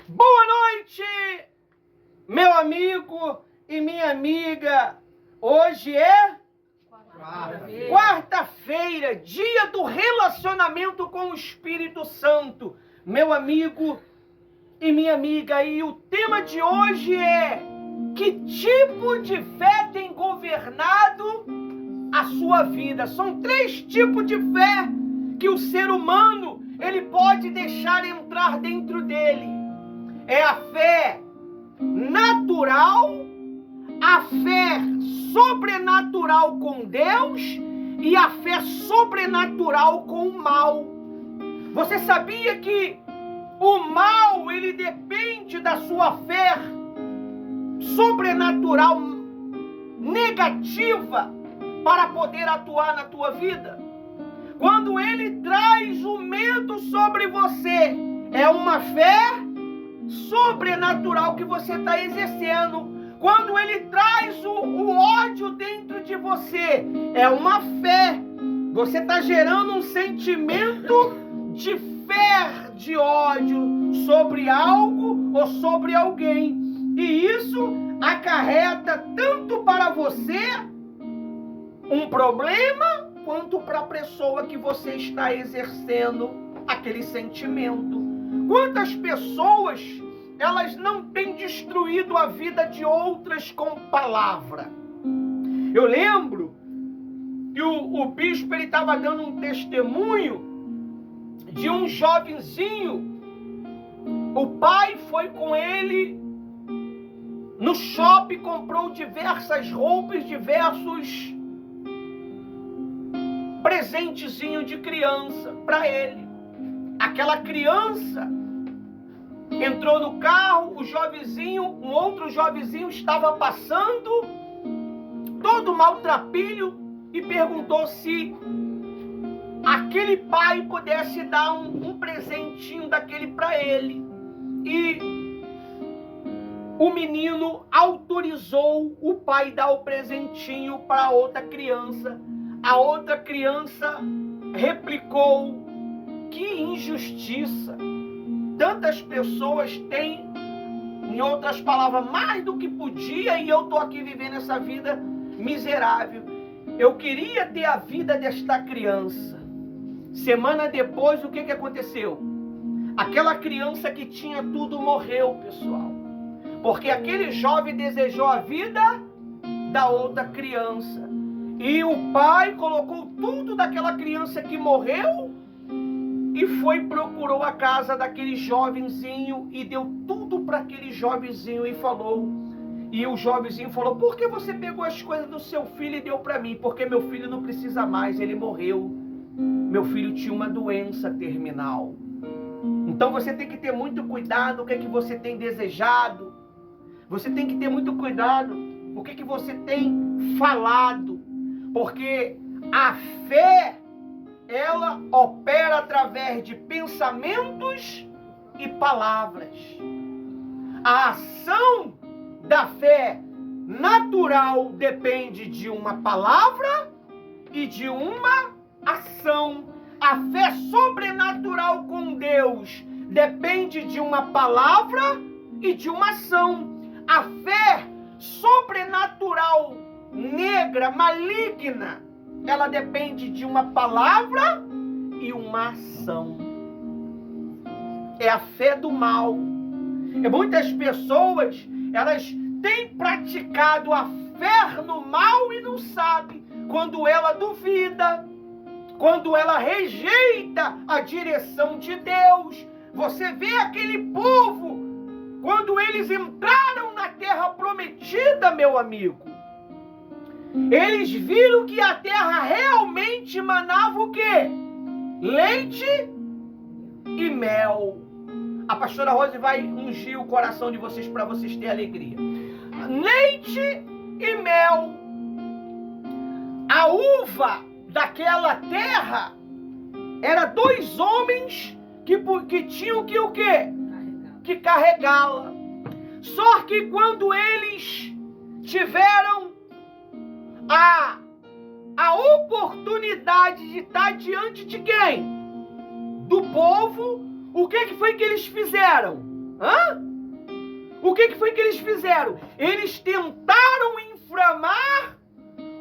Boa noite, meu amigo e minha amiga. Hoje é quarta-feira, dia do relacionamento com o Espírito Santo. Meu amigo e minha amiga, e o tema de hoje é: que tipo de fé tem governado a sua vida? São 3 tipos de fé que o ser humano ele pode deixar entrar dentro dele. É a fé natural, a fé sobrenatural com Deus e a fé sobrenatural com o mal. Você sabia que o mal, ele depende da sua fé sobrenatural negativa para poder atuar na tua vida? Quando ele traz o medo sobre você, é uma fé sobrenatural que você está exercendo. Quando ele traz o ódio dentro de você, é uma fé. Você está gerando um sentimento de fé, de ódio sobre algo ou sobre alguém. E isso acarreta tanto para você um problema, quanto para a pessoa que você está exercendo aquele sentimento. Quantas pessoas elas não têm destruído a vida de outras com palavra? Eu lembro que o bispo estava dando um testemunho de um jovenzinho. O pai foi com ele no shopping, comprou diversas roupas, diversos presentezinho de criança para ele. Aquela criança entrou no carro, um outro jovenzinho estava passando, todo maltrapilho, e perguntou se aquele pai pudesse dar um presentinho daquele para ele. E o menino autorizou o pai dar o presentinho para outra criança. A outra criança replicou: que injustiça! Tantas pessoas têm, em outras palavras, mais do que podia, e eu estou aqui vivendo essa vida miserável. Eu queria ter a vida desta criança. Semana depois, o que aconteceu? Aquela criança que tinha tudo morreu, pessoal. Porque aquele jovem desejou a vida da outra criança. E o pai colocou tudo daquela criança que morreu e procurou a casa daquele jovenzinho e deu tudo para aquele jovenzinho e falou. E o jovenzinho falou: por que você pegou as coisas do seu filho e deu para mim? Porque meu filho não precisa mais, ele morreu. Meu filho tinha uma doença terminal. Então você tem que ter muito cuidado o que é que você tem desejado. Você tem que ter muito cuidado o que é que você tem falado. Porque a fé, ela opera através de pensamentos e palavras. A ação da fé natural depende de uma palavra e de uma ação. A fé sobrenatural com Deus depende de uma palavra e de uma ação. A fé sobrenatural negra, maligna, ela depende de uma palavra e uma ação. É a fé do mal. E muitas pessoas, elas têm praticado a fé no mal e não sabem. Quando ela duvida, quando ela rejeita a direção de Deus. Você vê aquele povo, quando eles entraram na terra prometida, meu amigo, eles viram que a terra realmente manava o quê? Leite e mel. A pastora Rose vai ungir o coração de vocês para vocês terem alegria. Leite e mel. A uva daquela terra era 2 homens que tinham que o quê? Que carregá-la. Só que quando eles tiveram a oportunidade de estar diante de quem? Do povo. O que foi que eles fizeram? O que foi que eles fizeram? Eles tentaram inflamar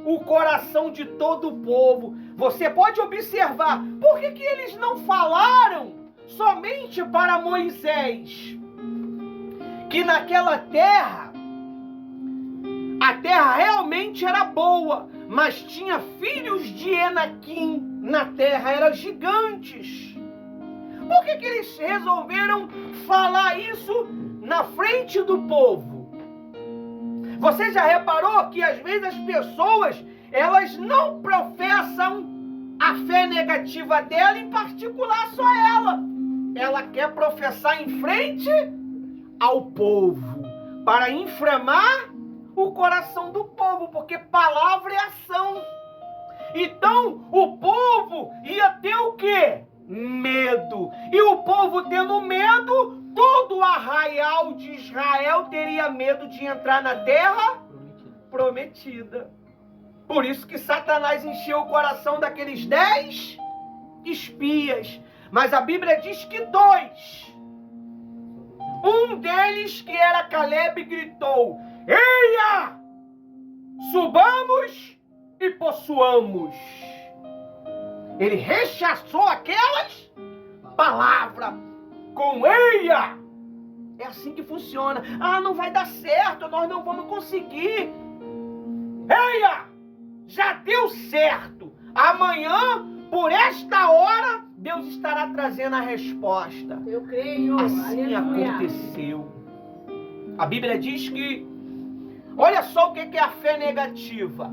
o coração de todo o povo. Você pode observar, por que eles não falaram somente para Moisés? Que naquela terra, a terra realmente era boa, mas tinha filhos de Enaquim na terra, eram gigantes. Por que eles resolveram falar isso na frente do povo? Você já reparou que às vezes as pessoas, elas não professam a fé negativa dela, em particular só ela. Ela quer professar em frente ao povo, para inflamar o coração do povo, porque palavra é ação. Então, o povo ia ter o quê? Medo. E o povo tendo medo, todo o arraial de Israel teria medo de entrar na terra prometida. Por isso que Satanás encheu o coração daqueles 10 espias. Mas a Bíblia diz que 2. Um deles, que era Caleb, gritou: eia! Subamos e possuamos. Ele rechaçou aquelas palavras com eia. É assim que funciona. Não vai dar certo, nós não vamos conseguir. Eia! Já deu certo. Amanhã, por esta hora, Deus estará trazendo a resposta. Eu creio. Assim aconteceu. A Bíblia diz que, olha só o que é a fé negativa.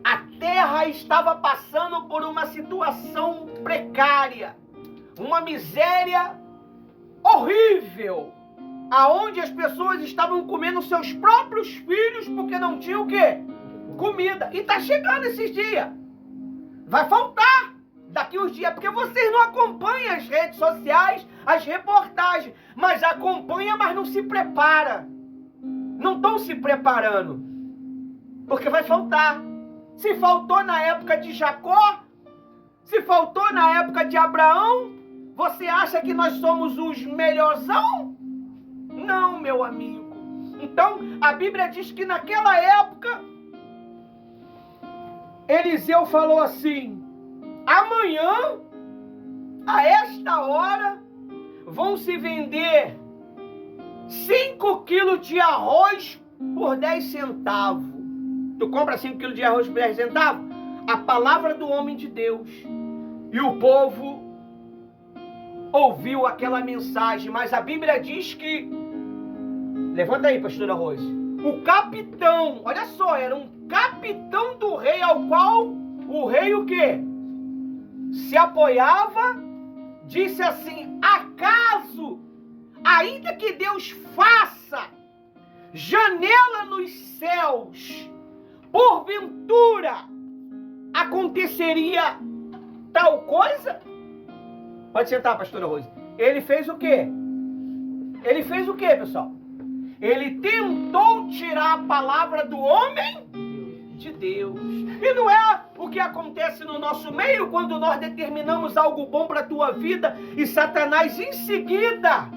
A terra estava passando por uma situação precária, uma miséria horrível, aonde as pessoas estavam comendo seus próprios filhos porque não tinham o quê? Comida. E está chegando esses dias. Vai faltar daqui uns dias, porque vocês não acompanham as redes sociais, as reportagens, mas acompanham, mas não se prepara. Não estão se preparando, porque vai faltar. Se faltou na época de Jacó, se faltou na época de Abraão, você acha que nós somos os melhorzão? Não, meu amigo. Então, a Bíblia diz que naquela época, Eliseu falou assim: amanhã, a esta hora, vão se vender 5 quilos de arroz por 10 centavos. Tu compra 5 quilos de arroz por 10 centavos? A palavra do homem de Deus. E o povo ouviu aquela mensagem, mas a Bíblia diz que... Levanta aí, pastora Rose. O capitão, olha só, era um capitão do rei, ao qual o rei o quê? Se apoiava, disse assim: acaso, ainda que Deus faça janela nos céus, porventura aconteceria tal coisa? Pode sentar, pastora Rose. Ele fez o quê? Ele fez o quê, pessoal? Ele tentou tirar a palavra do homem de Deus. E não é o que acontece no nosso meio quando nós determinamos algo bom para a tua vida e Satanás em seguida,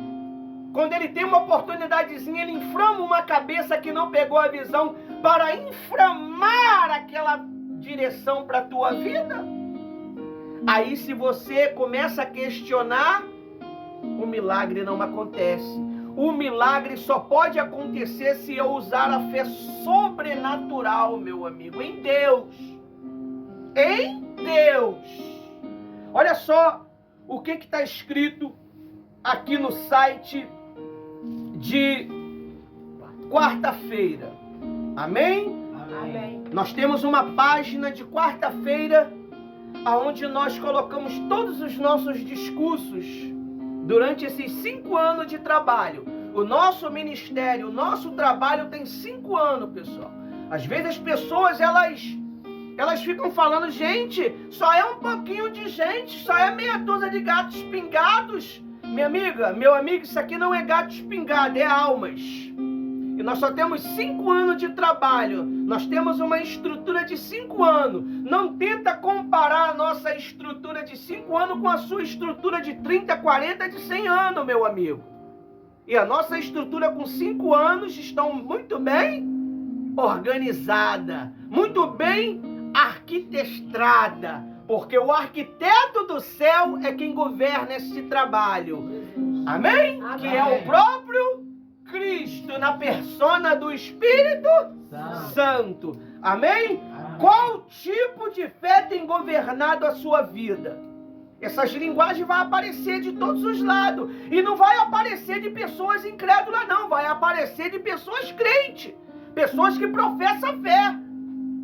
quando ele tem uma oportunidadezinha, ele inflama uma cabeça que não pegou a visão para inflamar aquela direção para a tua vida. Aí se você começa a questionar, o milagre não acontece. O milagre só pode acontecer se eu usar a fé sobrenatural, meu amigo, em Deus. Em Deus. Olha só o que está escrito aqui no site de quarta-feira. Amém? Amém. Nós temos uma página de quarta-feira onde nós colocamos todos os nossos discursos durante esses 5 anos de trabalho. O nosso ministério, o nosso trabalho tem 5 anos, pessoal. Às vezes as pessoas, elas ficam falando: gente, só é um pouquinho de gente, só é meia dúzia de gatos pingados. Minha amiga, meu amigo, isso aqui não é gatos pingados, é almas. E nós só temos 5 anos de trabalho. Nós temos uma estrutura de 5 anos. Não tenta comparar a nossa estrutura de 5 anos com a sua estrutura de 30, 40, de 100 anos, meu amigo. E a nossa estrutura com 5 anos está muito bem organizada, muito bem arquitetada, porque o arquiteto do céu é quem governa esse trabalho. Amém? Amém. Que é o próprio Cristo, na persona do Espírito Santo. Amém? Qual tipo de fé tem governado a sua vida? Essas linguagens vão aparecer de todos os lados. E não vai aparecer de pessoas incrédulas, não. Vai aparecer de pessoas crentes. Pessoas que professam fé.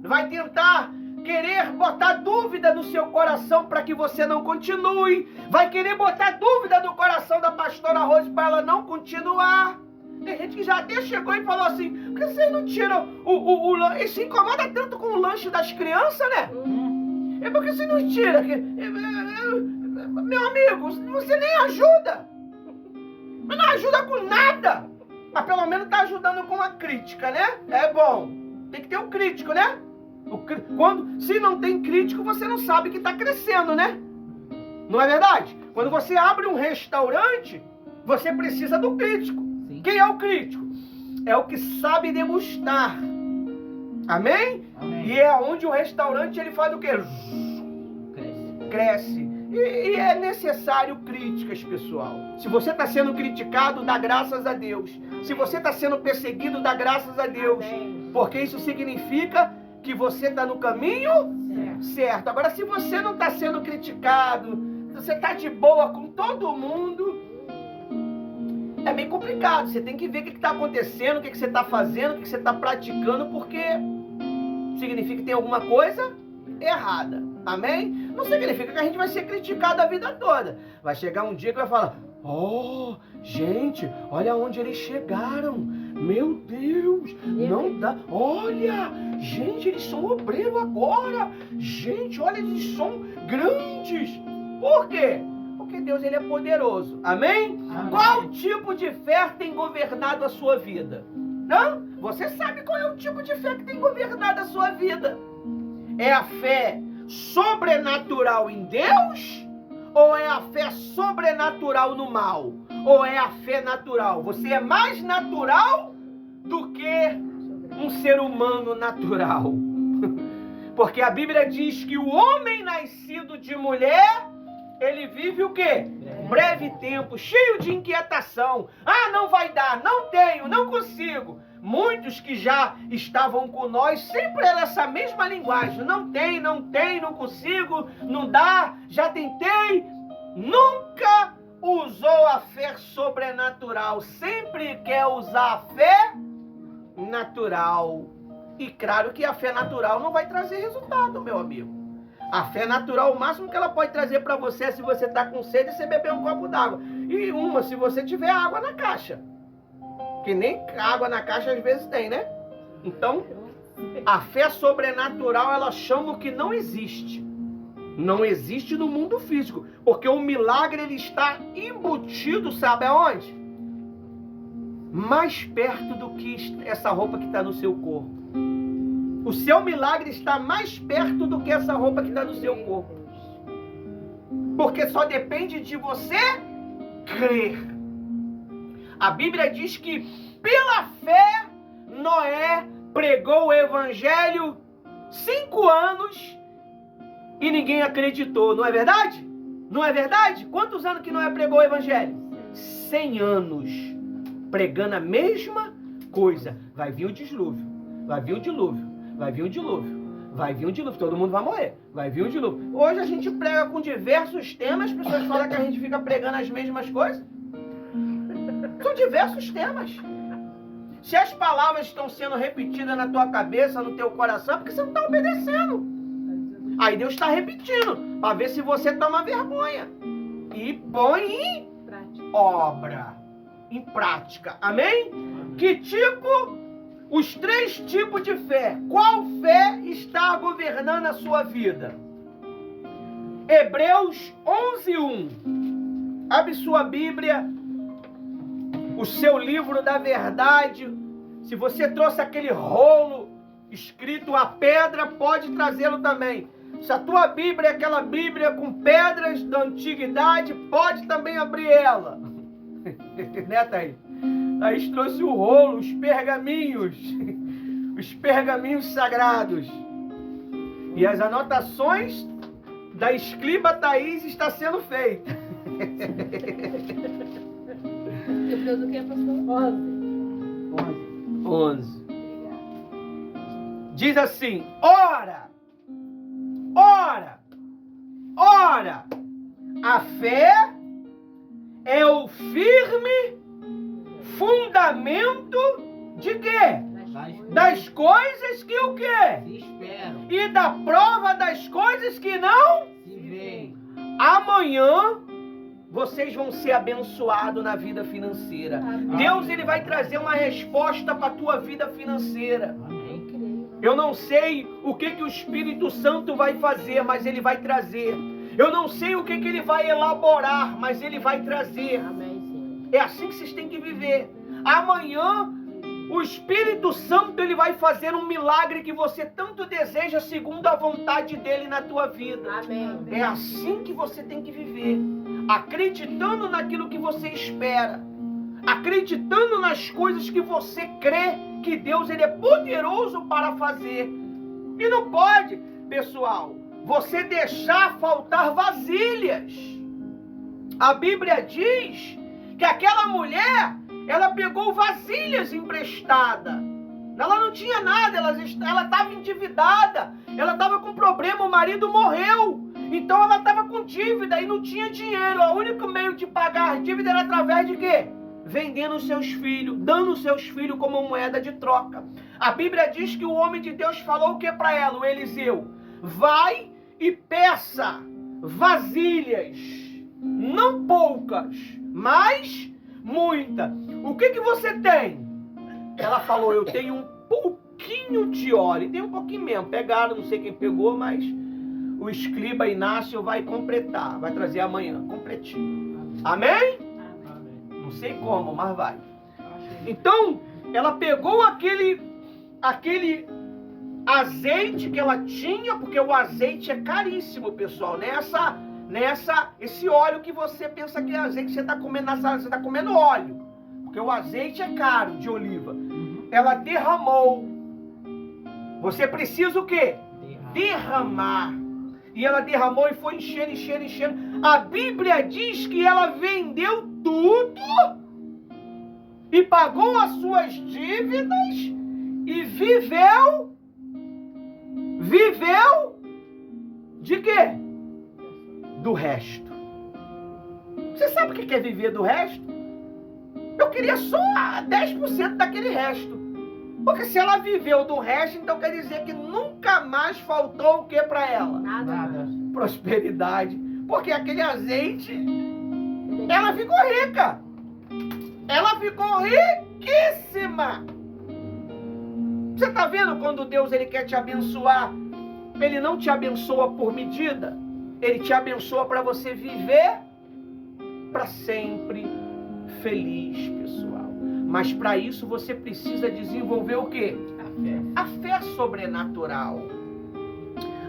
Vai tentar querer botar dúvida no seu coração para que você não continue. Vai querer botar dúvida no coração da pastora Rose para ela não continuar. Tem gente que já até chegou e falou assim: por que vocês não tiram o lanche? E se incomoda tanto com o lanche das crianças, né? É porque você não tira. Meu amigo, você nem ajuda. Mas não ajuda com nada. Mas pelo menos tá ajudando com a crítica, né? É bom. Tem que ter um crítico, né? Se não tem crítico, você não sabe que está crescendo, né? Não é verdade? Quando você abre um restaurante, você precisa do crítico. Sim. Quem é o crítico? É o que sabe degustar. Amém? Amém. E é onde o restaurante ele faz o quê? Cresce. E é necessário críticas, pessoal. Se você está sendo criticado, dá graças a Deus. Se você está sendo perseguido, dá graças a Deus. Amém. Porque isso significa que você está no caminho certo. Agora, se você não está sendo criticado, você está de boa com todo mundo, é bem complicado. Você tem que ver o que está acontecendo, o que você está fazendo, o que você está praticando, porque significa que tem alguma coisa errada. Amém? Não significa que a gente vai ser criticado a vida toda. Vai chegar um dia que vai falar: oh, gente, olha onde eles chegaram. Meu Deus, não dá. Olha, gente, eles são obreiros agora. Gente, olha, eles são grandes. Por quê? Porque Deus ele é poderoso. Amém? Amém. Qual tipo de fé tem governado a sua vida? Não? Você sabe qual é o tipo de fé que tem governado a sua vida? É a fé sobrenatural em Deus? Ou é a fé sobrenatural no mal? Ou é a fé natural? Você é mais natural do que um ser humano natural. Porque a Bíblia diz que o homem nascido de mulher, ele vive o quê? Breve tempo, cheio de inquietação. Ah, não vai dar, não tenho, não consigo. Muitos que já estavam com nós, sempre era essa mesma linguagem. Não tem, não consigo, não dá, já tentei. Nunca usou a fé sobrenatural. Sempre quer usar a fé natural. E claro que a fé natural não vai trazer resultado, meu amigo. A fé natural, o máximo que ela pode trazer para você é se você está com sede, você beber um copo d'água. E se você tiver água na caixa. Que nem água na caixa às vezes tem, né? Então, a fé sobrenatural, ela chama o que não existe. Não existe no mundo físico. Porque o milagre, ele está embutido, sabe aonde? Mais perto do que essa roupa que está no seu corpo. O seu milagre está mais perto do que essa roupa que está no seu corpo. Porque só depende de você crer. A Bíblia diz que pela fé Noé pregou o evangelho 5 anos e ninguém acreditou. Não é verdade? Não é verdade? Quantos anos que Noé pregou o evangelho? 100 anos. Pregando a mesma coisa. Vai vir o dilúvio. Vai vir o dilúvio. Vai vir o dilúvio. Vai vir o dilúvio. Todo mundo vai morrer. Vai vir o dilúvio. Hoje a gente prega com diversos temas. As pessoas falam que a gente fica pregando as mesmas coisas. São diversos temas. Se as palavras estão sendo repetidas na tua cabeça, no teu coração, é porque você não está obedecendo. Aí Deus está repetindo, para ver se você toma vergonha. E põe em obra, em prática. Amém? Que tipo? Os 3 tipos de fé. Qual fé está governando a sua vida? Hebreus 11:1. Abre sua Bíblia, o seu livro da verdade. Se você trouxe aquele rolo escrito a pedra, pode trazê-lo também. Se a tua Bíblia é aquela Bíblia com pedras da antiguidade, pode também abrir ela. Né, Thaís? Thaís trouxe o rolo, os pergaminhos sagrados. E as anotações da escriba Thaís está sendo feita. Depois do que, pastor? 11. Diz assim: ora, ora, ora, a fé é o firme fundamento de quê? Das coisas que o quê? Se esperam. E da prova das coisas que não Se veem. Amanhã vocês vão ser abençoados na vida financeira. Amém. Deus, ele vai trazer uma resposta para a tua vida financeira. Amém. Eu não sei o que o Espírito Santo vai fazer, mas ele vai trazer. Eu não sei o que ele vai elaborar, mas ele vai trazer. Amém, Senhor. É assim que vocês têm que viver. Amanhã o Espírito Santo, ele vai fazer um milagre que você tanto deseja, segundo a vontade dele na tua vida. Amém. É assim que você tem que viver, acreditando naquilo que você espera, acreditando nas coisas que você crê que Deus, ele é poderoso para fazer. E não pode, pessoal, você deixar faltar vasilhas. A Bíblia diz que aquela mulher, ela pegou vasilhas emprestadas. Ela não tinha nada, ela estava endividada, ela estava com problema, o marido morreu. Então ela estava com dívida e não tinha dinheiro. O único meio de pagar a dívida era através de quê? Vendendo os seus filhos, dando os seus filhos como moeda de troca. A Bíblia diz que o homem de Deus falou o que para ela? O Eliseu: vai e peça vasilhas, não poucas, mas muita. O que você tem? Ela falou: eu tenho um pouquinho de óleo. E tem um pouquinho mesmo. Pegaram, não sei quem pegou, mas o escriba Inácio vai completar. Vai trazer amanhã, completinho. Amém? Não sei como, mas vai. Então, ela pegou aquele azeite que ela tinha, porque o azeite é caríssimo, pessoal. Esse óleo que você pensa que é azeite, você está comendo óleo, porque o azeite é caro de oliva. Ela derramou. Você precisa o quê? Derramar. E ela derramou e foi enchendo. A Bíblia diz que ela vendeu tudo e pagou as suas dívidas e viveu de quê? Do resto. Você sabe o que é viver do resto? Eu queria só 10% daquele resto. Porque se ela viveu do resto, então quer dizer que nunca mais faltou o que para ela? Nada. Prosperidade. Porque aquele azeite, ela ficou rica. Ela ficou riquíssima. Você está vendo quando Deus, ele quer te abençoar? Ele não te abençoa por medida. Ele te abençoa para você viver para sempre feliz, pessoal. Mas para isso você precisa desenvolver o quê? A fé sobrenatural.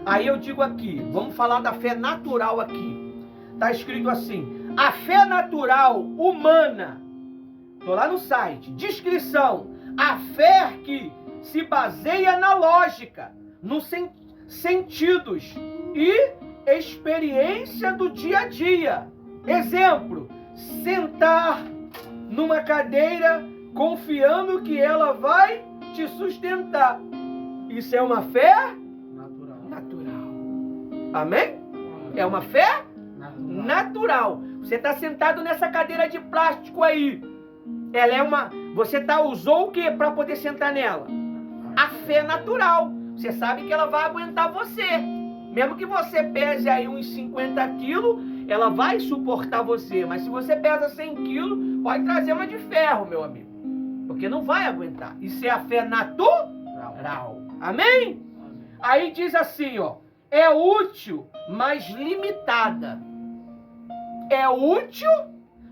Aí eu digo aqui, vamos falar da fé natural aqui. Está escrito assim: a fé natural humana. Estou lá no site, descrição: a fé que se baseia na lógica, nos sentidos e experiência do dia a dia. Exemplo: sentar numa cadeira confiando que ela vai te sustentar. Isso é uma fé natural. Amém? É uma fé natural. Você está sentado nessa cadeira de plástico aí. Ela é uma... Você usou o que para poder sentar nela? A fé natural. Você sabe que ela vai aguentar você. Mesmo que você pese aí uns 50 quilos, ela vai suportar você. Mas se você pesa 100 quilos, pode trazer uma de ferro, meu amigo. Porque não vai aguentar. Isso é a fé natural. Amém? Aí diz assim, ó: é útil, mas limitada. É útil,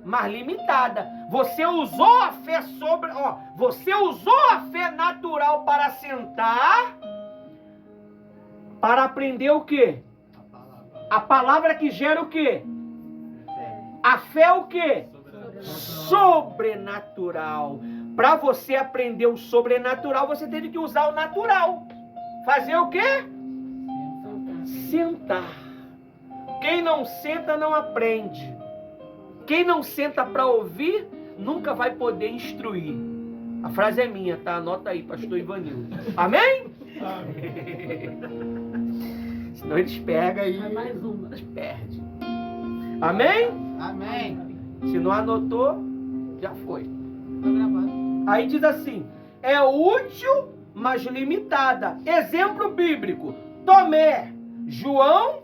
mas limitada. Você usou a fé você usou a fé natural para sentar, para aprender o quê? A palavra que gera o quê? A fé o quê? sobrenatural. Para você aprender o sobrenatural, você teve que usar o natural. Fazer o quê? Sentar. Quem não senta não aprende. Quem não senta para ouvir, nunca vai poder instruir. A frase é minha, tá? Anota aí, pastor Ivanildo. Amém? Amém. Senão eles pegam e Mais uma. eles perdem. Amém? Amém. Se não anotou, já foi. Tá gravado. Aí diz assim, é útil, mas limitada. Exemplo bíblico, Tomé, João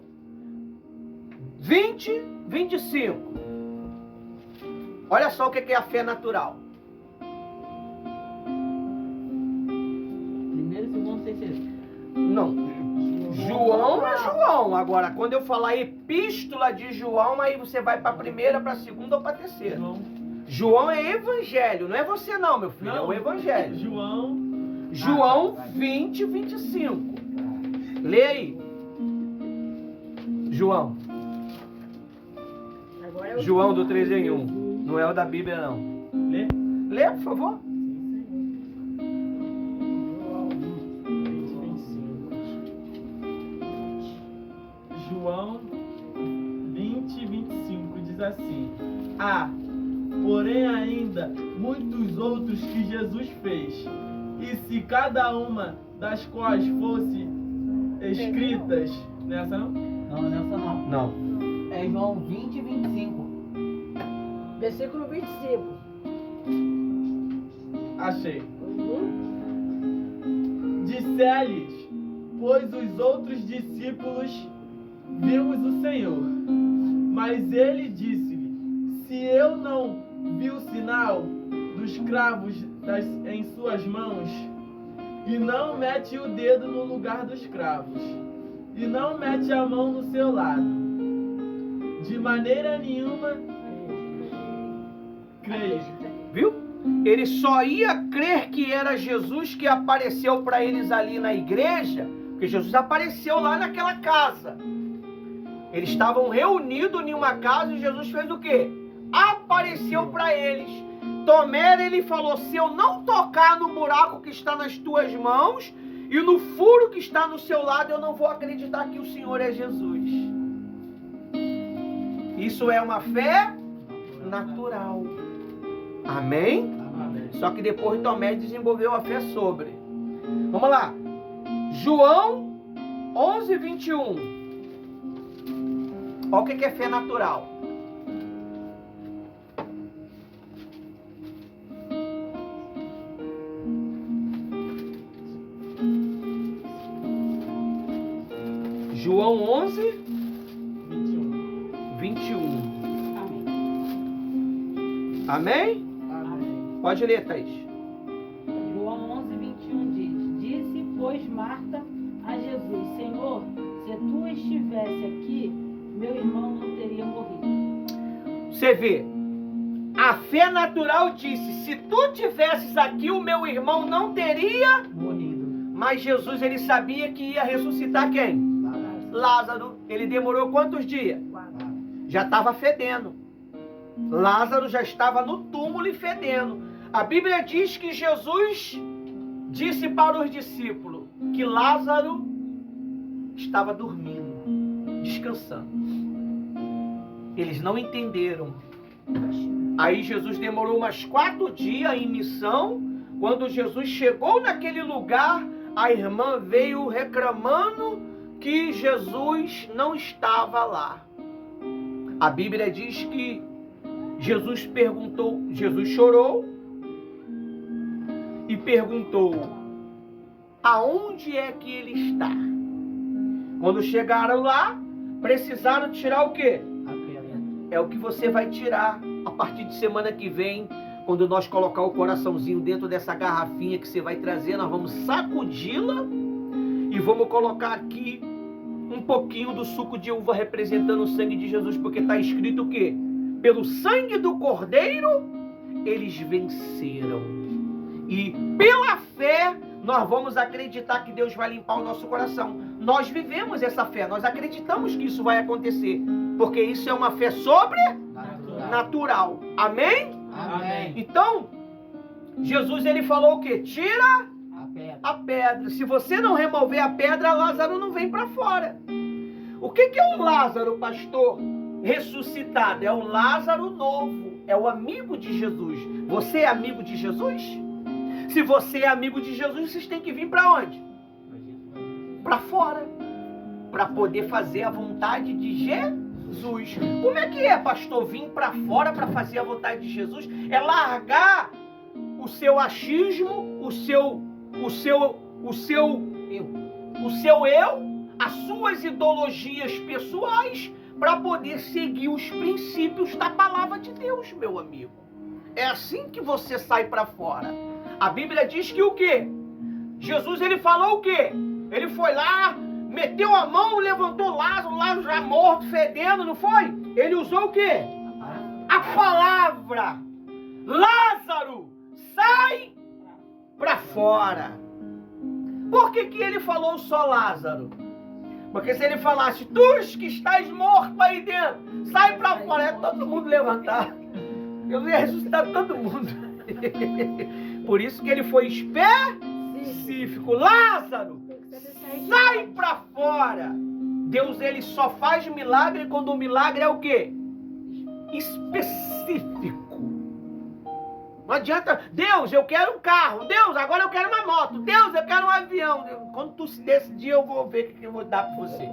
20, 25. Olha só o que é a fé natural. Primeiro, segundo, terceiro. Não, João é João. Agora, quando eu falar epístola de João, aí você vai para a primeira, para a segunda ou para a terceira. João é evangelho, não é você não, meu filho, é o evangelho. João 20, 25. Lê aí. João. Agora é o João do 3 em 1. Não é o da Bíblia, não. Lê. Lê, por favor. João 20, 25 diz assim: há, porém, ainda muitos outros que Jesus fez, e se cada uma das quais fosse escritas nessa não? Não, nessa não. Não. É João 20, 25. versículo 25. Achei. Uhum. Disse-lhes, pois os outros discípulos vimos o Senhor. Mas ele disse-lhe, se eu não vi o sinal dos cravos em suas mãos, e não mete o dedo no lugar dos cravos, e não mete a mão no seu lado, de maneira nenhuma creio. Viu? Ele só ia crer que era Jesus que apareceu para eles ali na igreja, porque Jesus apareceu lá naquela casa. Eles estavam reunidos em uma casa e Jesus fez o quê? Apareceu para eles. Tomé, ele falou, se eu não tocar no buraco que está nas tuas mãos e no furo que está no seu lado, eu não vou acreditar que o Senhor é Jesus. Isso é uma fé natural. Amém? Amém. Só que depois Tomé desenvolveu a fé sobre. Vamos lá. João 11, 21. Olha o que é fé natural. João 11, 21. Amém. Amém? Amém. Pode ler, Thaís. João 11, 21 diz: Disse, pois, Marta a Jesus: Senhor, se tu estivesse aqui, meu irmão não teria morrido. Você vê, a fé natural disse, se tu tivesses aqui, o meu irmão não teria, Morrido. mas Jesus, ele sabia que ia ressuscitar quem? Lázaro. Ele demorou quantos dias? Já estava fedendo. Lázaro já estava no túmulo e fedendo. A Bíblia diz que Jesus disse para os discípulos que Lázaro estava dormindo, descansando. Eles não entenderam. Aí Jesus demorou mais 4 dias em missão. Quando Jesus chegou naquele lugar, a irmã veio reclamando que Jesus não estava lá. A Bíblia diz que Jesus chorou e perguntou, aonde é que ele está? Quando chegaram lá, precisaram tirar o quê? A pedra. É o que você vai tirar a partir de semana que vem, quando nós colocar o coraçãozinho dentro dessa garrafinha que você vai trazer, nós vamos sacudi-la e vamos colocar aqui um pouquinho do suco de uva representando o sangue de Jesus, porque está escrito o quê? Pelo sangue do Cordeiro, eles venceram. E pela fé, nós vamos acreditar que Deus vai limpar o nosso coração. Nós vivemos essa fé, nós acreditamos que isso vai acontecer, porque isso é uma fé sobrenatural. natural. Amém? Amém. Então, Jesus ele falou o quê? Tira A pedra. a pedra. Se você não remover a pedra, Lázaro não vem para fora. O que é um Lázaro, pastor? Ressuscitado. É o Lázaro novo. É o amigo de Jesus. Você é amigo de Jesus? Se você é amigo de Jesus, vocês têm que vir para onde? Para fora. Para poder fazer a vontade de Jesus. Como é que é, pastor, vir para fora para fazer a vontade de Jesus? É largar o seu achismo, o seu eu, as suas ideologias pessoais, para poder seguir os princípios da palavra de Deus, meu amigo. É assim que você sai para fora. A Bíblia diz que o quê? Jesus, ele falou o quê? Ele foi lá, meteu a mão, levantou Lázaro já morto, fedendo, não foi? Ele usou o quê? A palavra. Lázaro, sai para fora. Por que ele falou só Lázaro? Porque se ele falasse, tu que estás morto aí dentro, sai para fora, é todo mundo levantar. Eu ia ressuscitar todo mundo. Por isso que ele foi específico. Lázaro, sai para fora. Deus, ele só faz milagre quando o milagre é o quê? Específico. Não adianta, Deus, eu quero um carro. Deus, agora eu quero uma moto. Deus, eu quero um avião. Quando tu se decidir, eu vou ver o que eu vou dar para você.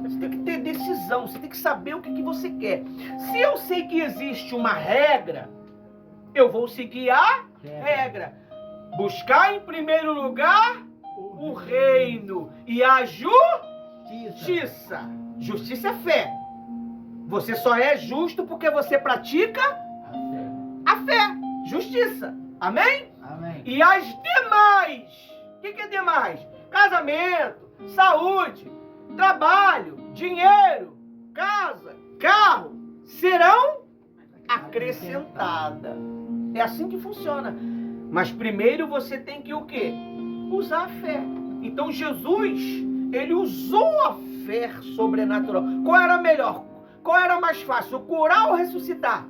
Você tem que ter decisão, você tem que saber o que você quer. Se eu sei que existe uma regra, eu vou seguir a regra. Buscar em primeiro lugar o reino e a justiça. Justiça é fé. Você só é justo porque você pratica a fé. Justiça. Amém? Amém. E as demais. O que é demais? Casamento, saúde, trabalho, dinheiro, casa, carro, serão acrescentadas. É assim que funciona. Mas primeiro você tem que o quê? Usar a fé. Então Jesus, ele usou a fé sobrenatural. Qual era melhor? Qual era mais fácil? Curar ou ressuscitar?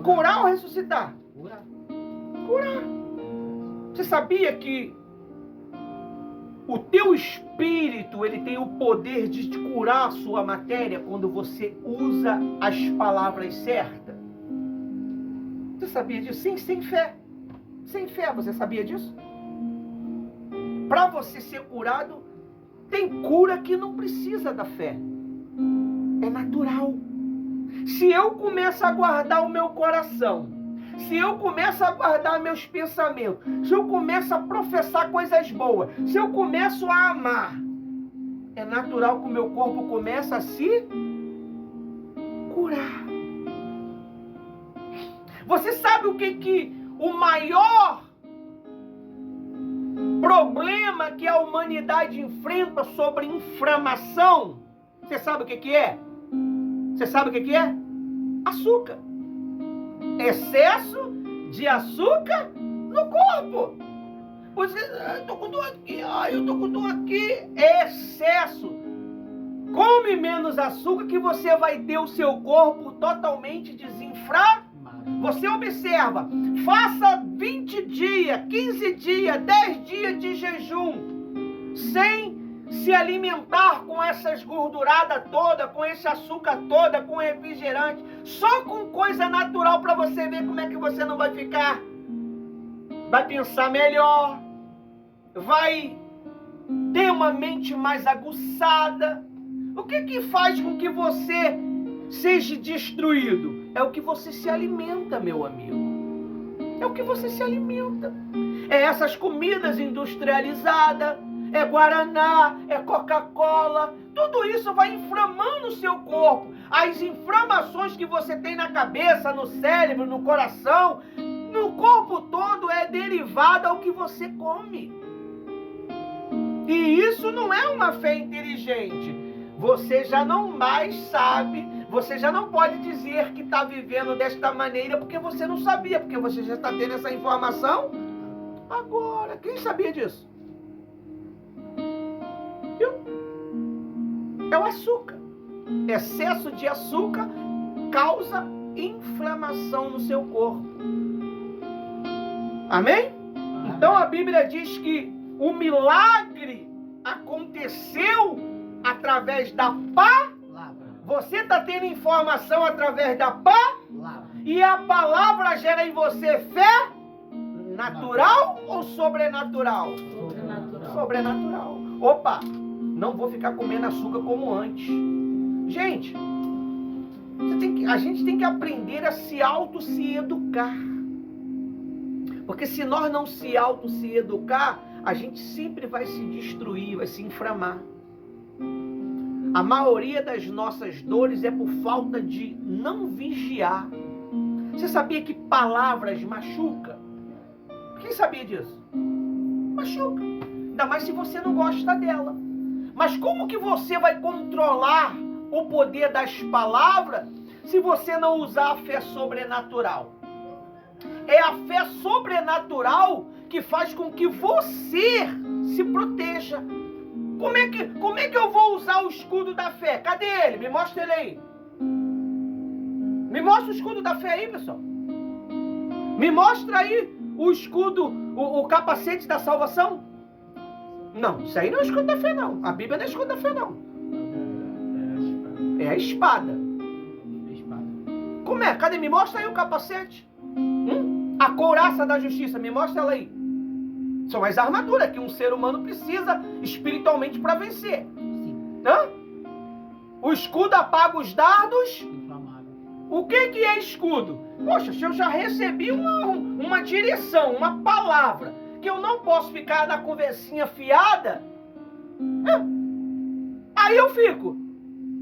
Curar ou ressuscitar? Curar. Você sabia que o teu espírito, ele tem o poder de te curar a sua matéria quando você usa as palavras certas? Você sabia disso? Sim, sem fé. Sem fé, você sabia disso? Para você ser curado, tem cura que não precisa da fé. É natural. Se eu começo a guardar o meu coração, se eu começo a guardar meus pensamentos, se eu começo a professar coisas boas, se eu começo a amar, é natural que o meu corpo comece a se curar. Você sabe o que o maior problema que a humanidade enfrenta sobre inflamação? Você sabe o que é? Você sabe o que é? Açúcar. Excesso de açúcar no corpo. Você, eu tô com dor aqui, eu tô com dor aqui. Excesso. Come menos açúcar que você vai ter o seu corpo totalmente desinflamado. Você observa, faça 20 dias, 15 dias, 10 dias de jejum, sem se alimentar com essas gorduradas toda, com esse açúcar toda, com refrigerante, só com coisa natural para você ver como é que você não vai ficar. Vai pensar melhor, vai ter uma mente mais aguçada. O que faz com que você seja destruído? É o que você se alimenta, meu amigo. É o que você se alimenta. É essas comidas industrializadas, é Guaraná, é Coca-Cola. Tudo isso vai inflamando o seu corpo. As inflamações que você tem na cabeça, no cérebro, no coração, no corpo todo é derivado ao que você come. E isso não é uma fé inteligente. Você já não mais sabe, você já não pode dizer que está vivendo desta maneira porque você não sabia, porque você já está tendo essa informação agora. Quem sabia disso? Viu? É o açúcar. excesso de açúcar causa inflamação no seu corpo. Amém? Então a Bíblia diz que o milagre aconteceu através da Palavra. Você está tendo informação através da Palavra. e a palavra gera em você fé natural ou sobrenatural? Sobrenatural. Sobrenatural. Opa, não vou ficar comendo açúcar como antes. Gente, a gente tem que aprender a se educar. Porque se nós não se educar, a gente sempre vai se destruir, vai se inflamar. A maioria das nossas dores é por falta de não vigiar. Você sabia que palavras machucam? Quem sabia disso? Machuca. Ainda mais se você não gosta dela. Mas como que você vai controlar o poder das palavras se você não usar a fé sobrenatural? É a fé sobrenatural que faz com que você se proteja. Como é que eu vou usar o escudo da fé? Cadê ele? Me mostra ele aí. Me mostra o escudo da fé aí, pessoal. Me mostra aí o escudo, o capacete da salvação. Não, isso aí não é o escudo da fé, não. A Bíblia não é o escudo da fé, não. É a espada. Como é? Cadê? Me mostra aí o capacete. A couraça da justiça, me mostra ela aí. São as armaduras que um ser humano precisa espiritualmente para vencer. Hã? O escudo apaga os dardos. Inflamável. O que é escudo? Poxa, se eu já recebi uma direção, uma palavra, que eu não posso ficar na conversinha fiada, aí eu fico.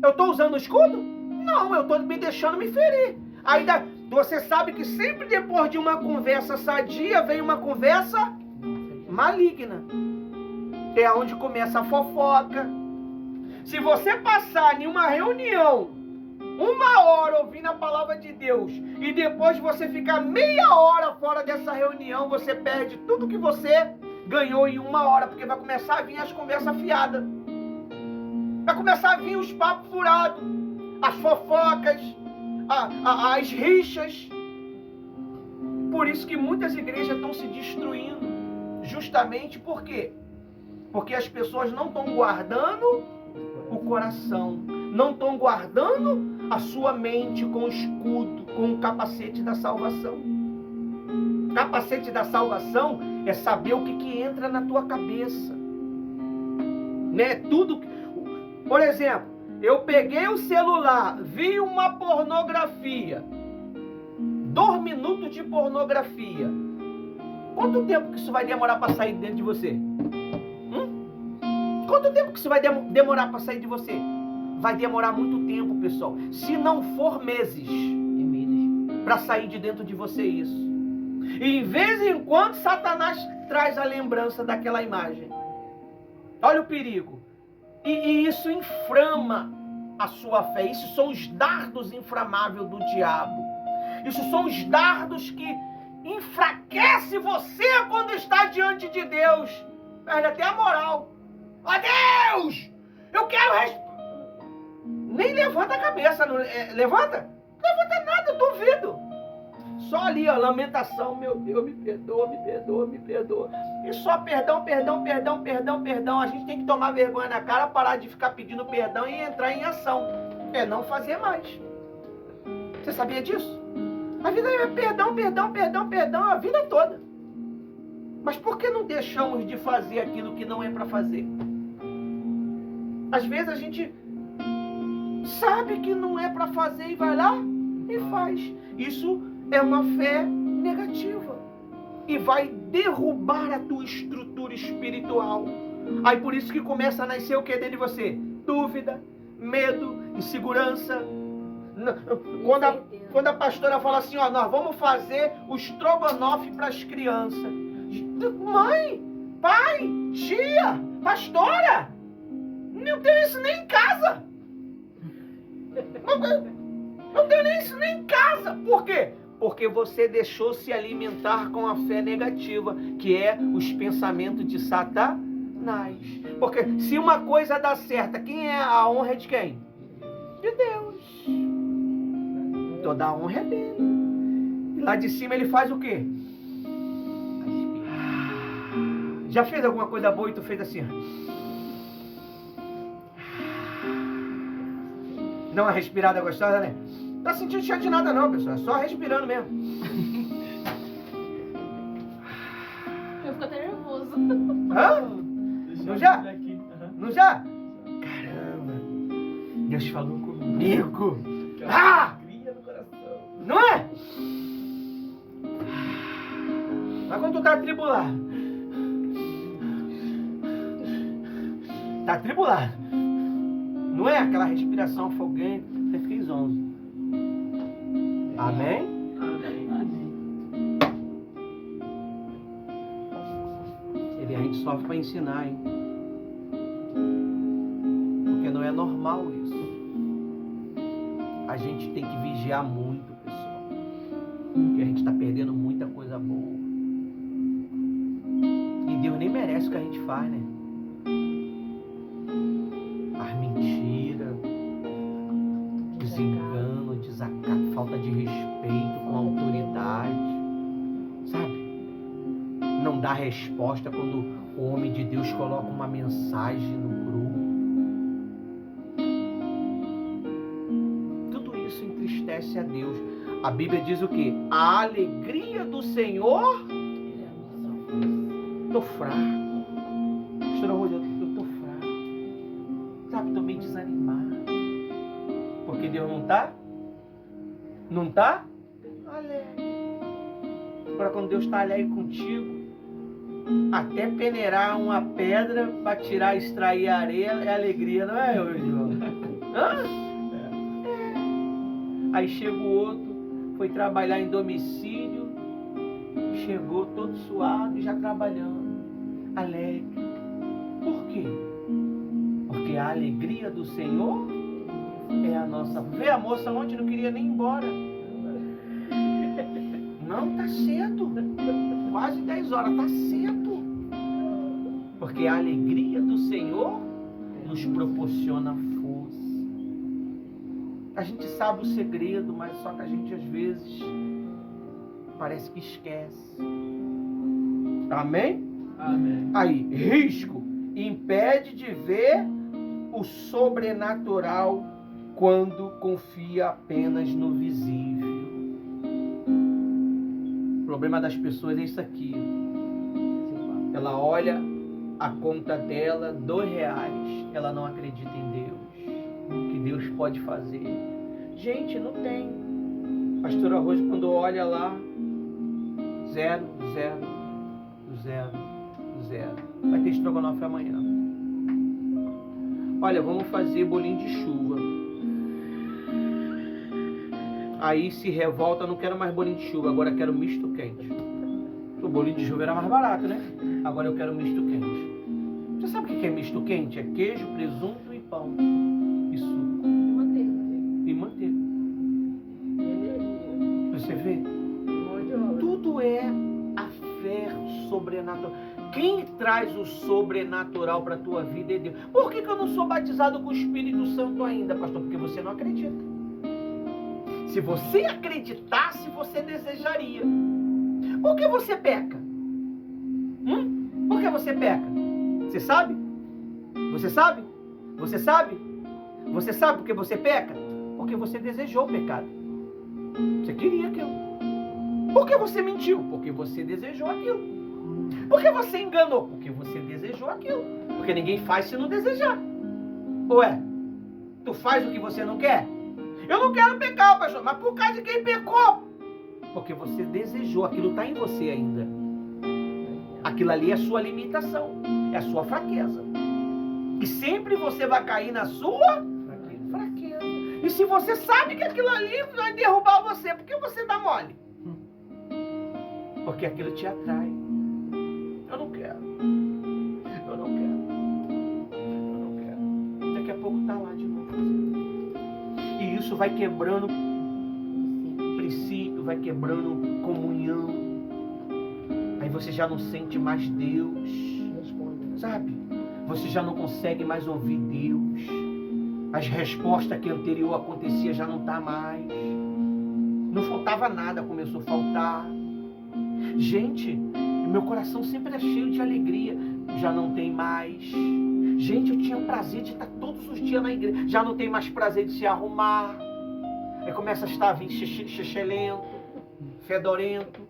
Eu estou usando o escudo? Não, eu estou me deixando me ferir. Ainda você sabe que sempre depois de uma conversa sadia, vem uma conversa maligna. É onde começa a fofoca. Se você passar em uma reunião 1 hora ouvindo a palavra de Deus e depois você ficar meia hora fora dessa reunião, você perde tudo que você ganhou em 1 hora, porque vai começar a vir as conversas fiadas. Vai começar a vir os papos furados, as fofocas, as rixas. Por isso que muitas igrejas estão se destruindo. Justamente por quê? Porque as pessoas não estão guardando o coração, não estão guardando a sua mente com o escudo, com o capacete da salvação. Capacete da salvação é saber o que entra na tua cabeça. Né? Tudo. Por exemplo, eu peguei o celular, vi uma pornografia, 2 minutos de pornografia. Quanto tempo que isso vai demorar para sair dentro de você? Quanto tempo que isso vai demorar para sair de você? Vai demorar muito tempo, pessoal. Se não for meses, para sair de dentro de você isso. E em vez em quando Satanás traz a lembrança daquela imagem. Olha o perigo. E isso inflama a sua fé. Isso são os dardos inflamáveis do diabo. Isso são os dardos que enfraquece você quando está diante de Deus. Perde até a moral. Ó Deus! Eu quero... Nem levanta a cabeça. Não, levanta? Não levanta nada, duvido. Só ali, ó, lamentação. Meu Deus, me perdoa, me perdoa, me perdoa. E só perdão, perdão, perdão, perdão, perdão. A gente tem que tomar vergonha na cara, parar de ficar pedindo perdão e entrar em ação. É não fazer mais. Você sabia disso? A vida é perdão, perdão, perdão, perdão a vida toda. Mas por que não deixamos de fazer aquilo que não é para fazer? Às vezes a gente sabe que não é para fazer e vai lá e faz. Isso é uma fé negativa. E vai derrubar a tua estrutura espiritual. Aí por isso que começa a nascer o que dentro de você? Dúvida, medo, insegurança. Quando a pastora fala assim, ó, nós vamos fazer o estrogonofe para as crianças. Mãe, pai, tia, pastora, não tenho isso nem em casa. Não tenho nem isso nem em casa. Por quê? Porque você deixou se alimentar com a fé negativa, que é os pensamentos de Satanás. Porque se uma coisa dá certo, quem é a honra de quem? de Deus. Toda a honra é dele. E lá de cima ele faz o quê? Já fez alguma coisa boa e tu fez assim? Dá uma respirada gostosa, né? Não tá sentindo cheio de nada não, pessoal. É só respirando mesmo. Eu fico até nervoso. Hã? Deixa Não eu já? ver aqui. Aham. Não já? Caramba. Deus falou comigo. Que Ah! alegria no coração. Não é? Mas quando tu tá atribulado. Tá atribulado. Não é aquela respiração afogante. Você fez 11. Amém? Você vê, a gente sofre para ensinar, hein? Porque não é normal isso. A gente tem que vigiar muito, pessoal. Porque a gente está perdendo muita coisa boa. E Deus nem merece o que a gente faz, né? As mentiras, desengano, desacato, falta de respeito com a autoridade, sabe? Não dá resposta quando o homem de Deus coloca uma mensagem no grupo. Tudo isso entristece a Deus. A Bíblia diz o quê? A alegria do Senhor. Tô fraco. Pastora Rosa, eu tô fraco. Sabe, tô meio desanimado. Porque Deus não tá? Não tá? Alegre. Agora quando Deus está alegre contigo, até peneirar uma pedra para tirar, extrair a areia é alegria, não é, João? Hã? É. Aí chega o outro, foi trabalhar em domicílio, chegou todo suado e já trabalhando, alegre. Por quê? Porque a alegria do Senhor é a nossa. Vê, a moça ontem não queria nem ir embora. Não, tá cedo. Quase 10 horas, tá cedo. Porque a alegria do Senhor nos proporciona força. A gente sabe o segredo, mas só que a gente às vezes parece que esquece. Amém? Amém. Aí, risco impede de ver o sobrenatural quando confia apenas no visível. O problema das pessoas é isso aqui. Ela olha a conta dela, R$2. Ela não acredita em Deus. Que Deus pode fazer. Gente, não tem. Pastora Rosa, quando olha lá, 0, 0, 0, 0. Vai ter estrogonofe amanhã. Olha, vamos fazer bolinho de chuva. Aí se revolta, não quero mais bolinho de chuva, agora quero misto quente. O bolinho de chuva era mais barato, né? Agora eu quero misto quente. Você sabe o que é misto quente? É queijo, presunto e pão. E suco. E manteiga. Você vê? Tudo é a fé sobrenatural. Quem traz o sobrenatural para a tua vida é Deus. Por que eu não sou batizado com o Espírito Santo ainda, pastor? Porque você não acredita. Se você acreditasse, você desejaria. Por que você peca? Por que você peca? Você sabe? Você sabe? Você sabe? Você sabe por que você peca? Porque você desejou o pecado. Você queria aquilo. Por que você mentiu? Porque você desejou aquilo. Por que você enganou? Porque você desejou aquilo. Porque ninguém faz se não desejar. Ué, tu faz o que você não quer? Eu não quero pecar, pastor, mas por causa de quem pecou? Porque você desejou, aquilo está em você ainda. Aquilo ali é a sua limitação, é a sua fraqueza. E sempre você vai cair na sua fraqueza. E se você sabe que aquilo ali vai derrubar você, por que você dá mole? Porque aquilo te atrai. Eu não quero. Eu não quero. Eu não quero. Daqui a pouco está lá de novo. E isso vai quebrando princípio, vai quebrando comunhão. Aí você já não sente mais Deus, sabe? Você já não consegue mais ouvir Deus. As respostas que anterior acontecia já não está mais. Não faltava nada, começou a faltar. Gente, meu coração sempre é cheio de alegria. Já não tem mais. Gente, eu tinha prazer de estar todos os dias na igreja. Já não tem mais prazer de se arrumar. Aí começa a estar xixelento, fedorento.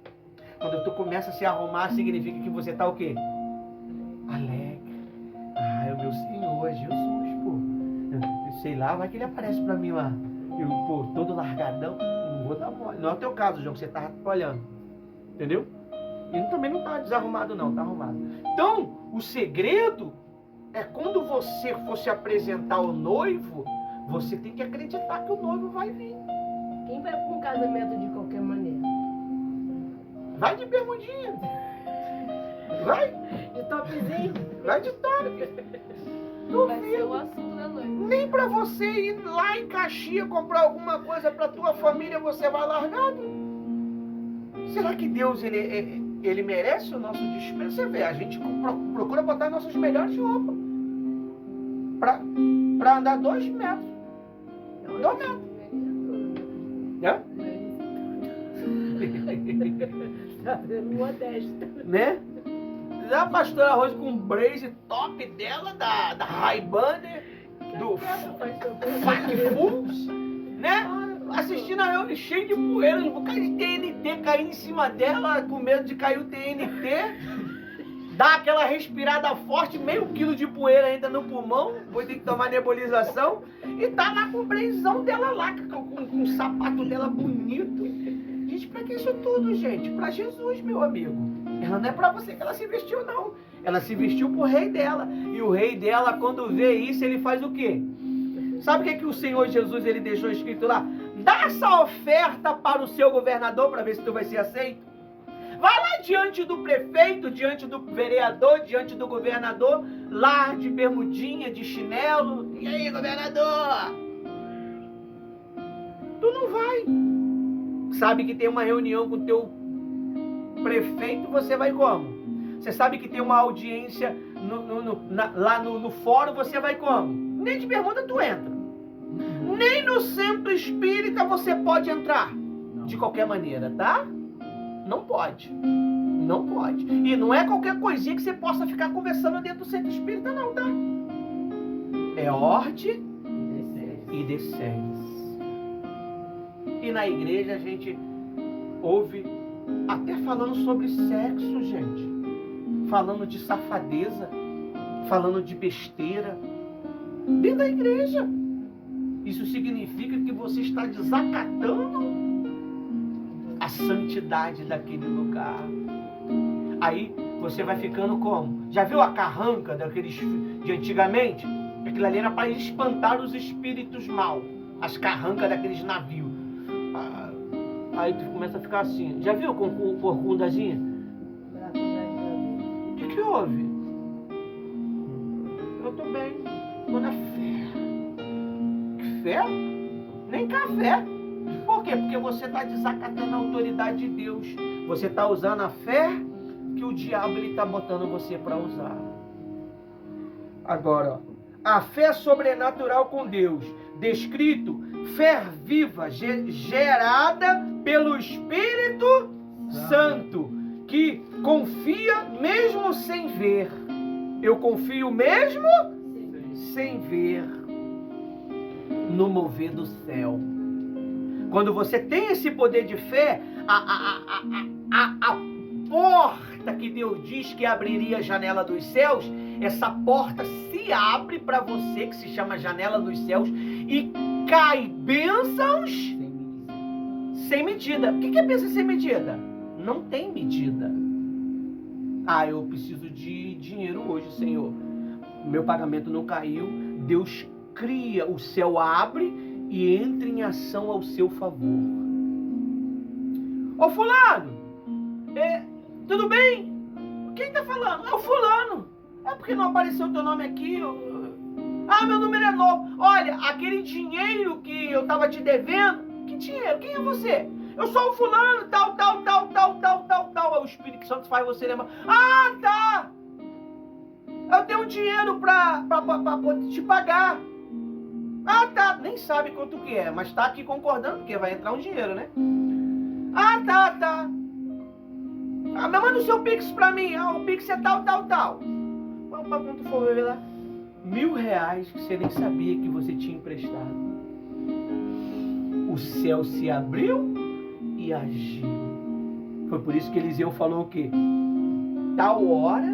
Quando tu começa a se arrumar, significa que você está o quê? Alegre. Ah, é o meu Senhor, é Jesus, pô. Sei lá, vai que ele aparece pra mim lá. Eu, pô, todo largadão. Não vou dar mole. Não é o teu caso, João, que você tá olhando. Entendeu? Ele também não tá desarrumado, não. Tá arrumado. Então, o segredo é quando você for se apresentar ao noivo, você tem que acreditar que o noivo vai vir. Quem vai para um casamento de qualquer maneira? Vai de bermudinha. Vai. De topzinho? Vai de top. Vai ser o assunto da noite. Nem pra você ir lá em Caxias comprar alguma coisa pra tua família você vai largado? Será que Deus ele merece o nosso desprezo? Você vê, a gente procura botar nossas melhores roupas pra andar 2 metros. 2 metros. É? Tá sendo modesto. Né? A pastora Rose com um blazer top dela, da Ray-Ban, do Fat Foods, né? Assistindo a reunião cheio de poeira, um bocado de TNT caindo em cima dela, com medo de cair o TNT. Dá aquela respirada forte, meio quilo de poeira ainda no pulmão, depois tem que tomar nebulização. E tá lá com o blazão dela lá, com o sapato dela bonito. Gente, pra que isso tudo, gente? Pra Jesus, meu amigo. Ela não é pra você que ela se vestiu, não. Ela se vestiu pro rei dela. E o rei dela, quando vê isso, ele faz o quê? Sabe o que o Senhor Jesus ele deixou escrito lá? Dá essa oferta para o seu governador para ver se tu vai ser aceito. Vai lá diante do prefeito, diante do vereador, diante do governador, lá de bermudinha, de chinelo. E aí, governador? Tu não vai. Sabe que tem uma reunião com o teu prefeito, você vai como? Você sabe que tem uma audiência lá no fórum, você vai como? Nem de bermuda tu entra. Nem no centro espírita você pode entrar. De qualquer maneira, tá? Não pode. Não pode. E não é qualquer coisinha que você possa ficar conversando dentro do centro espírita, não, tá? É ordem e decência. E na igreja a gente ouve até falando sobre sexo, gente. Falando de safadeza. Falando de besteira. Dentro da igreja. Isso significa que você está desacatando a santidade daquele lugar. Aí você vai ficando como? Já viu a carranca daqueles de antigamente? Aquilo ali era para espantar os espíritos maus. As carrancas daqueles navios. Aí tu começa a ficar assim. Já viu com corcundazinha? O que houve? Eu tô bem. Tô na fé. Que fé? Nem café. Por quê? Porque você está desacatando a autoridade de Deus. Você está usando a fé que o diabo está botando você para usar. Agora, ó, a fé sobrenatural com Deus, descrito, fé viva, gerada pelo Espírito Santo, que confia mesmo sem ver. Eu confio mesmo sem ver no mover do céu. Quando você tem esse poder de fé, a porta que Deus diz que abriria a janela dos céus, essa porta se abre para você, que se chama janela dos céus, e cai bênçãos sem medida. O que é bênção sem medida? Não tem medida. Ah, eu preciso de dinheiro hoje, Senhor. Meu pagamento não caiu. Deus cria, o céu abre e entra em ação ao seu favor. Ô fulano, tudo bem? Quem tá falando? É o fulano. É porque não apareceu o teu nome aqui. Ah, meu número é novo. Olha, aquele dinheiro que eu tava te devendo. Que dinheiro? Quem é você? Eu sou o fulano, tal. O Espírito Santo faz você lembrar. Ah, tá. Eu tenho dinheiro pra te pagar. Ah, tá, nem sabe quanto que é, mas tá aqui concordando, porque vai entrar um dinheiro, né? Ah, tá. Ah, mas manda o seu Pix pra mim. Ah, o Pix é tal. Quanto for ver lá? R$1.000 que você nem sabia que você tinha emprestado. O céu se abriu e agiu. Foi por isso que Eliseu falou o quê? Tal hora